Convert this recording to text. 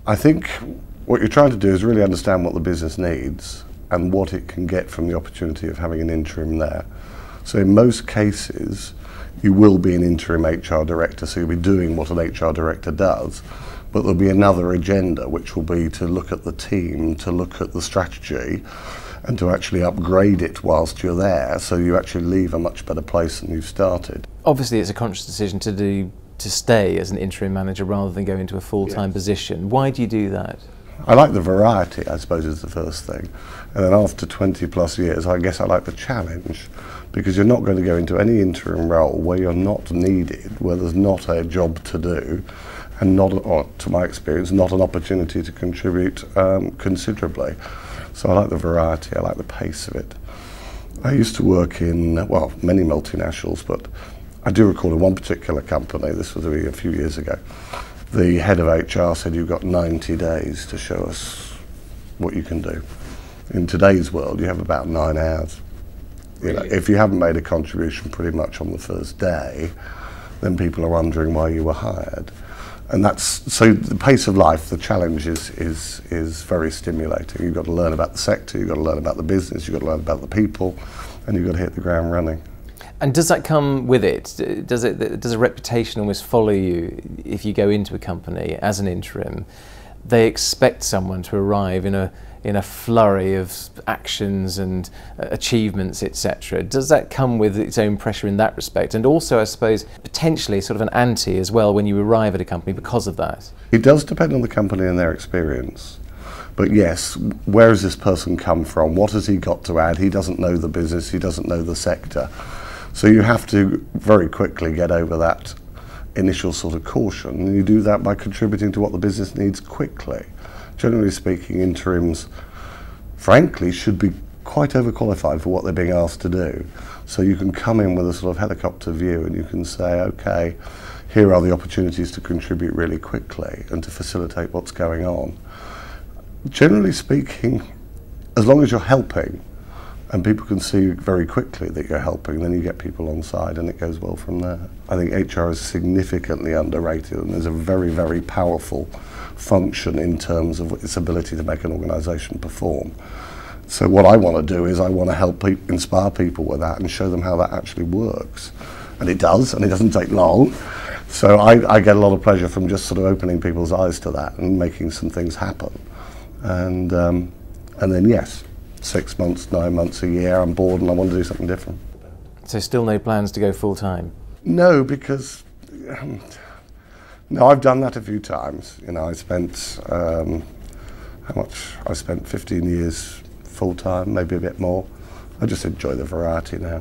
I think what you're trying to do is really understand what the business needs and what it can get from the opportunity of having an interim there. So in most cases, you will be an interim HR director, so you'll be doing what an HR director does, but there'll be another agenda, which will be to look at the team, to look at the strategy, and to actually upgrade it whilst you're there, so you actually leave a much better place than you've started. Obviously, it's a conscious decision to stay as an interim manager rather than go into a full-time position. Why do you do that? I like the variety, I suppose, is the first thing. And then after 20 plus years, I guess I like the challenge, because you're not going to go into any interim role where you're not needed, where there's not a job to do, and not, to my experience, not an opportunity to contribute considerably. So I like the variety, I like the pace of it. I used to work in, well, many multinationals, but I do recall in one particular company, this was a few years ago, the head of HR said, you've got 90 days to show us what you can do. In today's world, you have about 9 hours. You know, if you haven't made a contribution pretty much on the first day, then people are wondering why you were hired. And that's, so the pace of life, the challenge is very stimulating. You've got to learn about the sector, you've got to learn about the business, you've got to learn about the people, and you've got to hit the ground running. And does that come with it? Does a reputation almost follow you if you go into a company as an interim? They expect someone to arrive in a flurry of actions and achievements, etc. Does that come with its own pressure in that respect? And also, I suppose, potentially sort of an ante as well when you arrive at a company because of that? It does depend on the company and their experience. But yes, where has this person come from? What has he got to add? He doesn't know the business, he doesn't know the sector. So you have to very quickly get over that initial sort of caution, and you do that by contributing to what the business needs quickly. Generally speaking, interims, frankly, should be quite overqualified for what they're being asked to do. So you can come in with a sort of helicopter view and you can say, okay, here are the opportunities to contribute really quickly and to facilitate what's going on. Generally speaking, as long as you're helping, and people can see very quickly that you're helping, then you get people on side and it goes well from there. I think HR is significantly underrated, and there's a very, very powerful function in terms of its ability to make an organisation perform. So what I want to do is I want to help inspire people with that and show them how that actually works. And it does, and it doesn't take long. So I get a lot of pleasure from just sort of opening people's eyes to that and making some things happen. And then yes, 6 months, 9 months, a year, I'm bored and I want to do something different. So still no plans to go full-time? No, because, no, I've done that a few times. You know, I spent, I spent 15 years full-time, maybe a bit more. I just enjoy the variety now.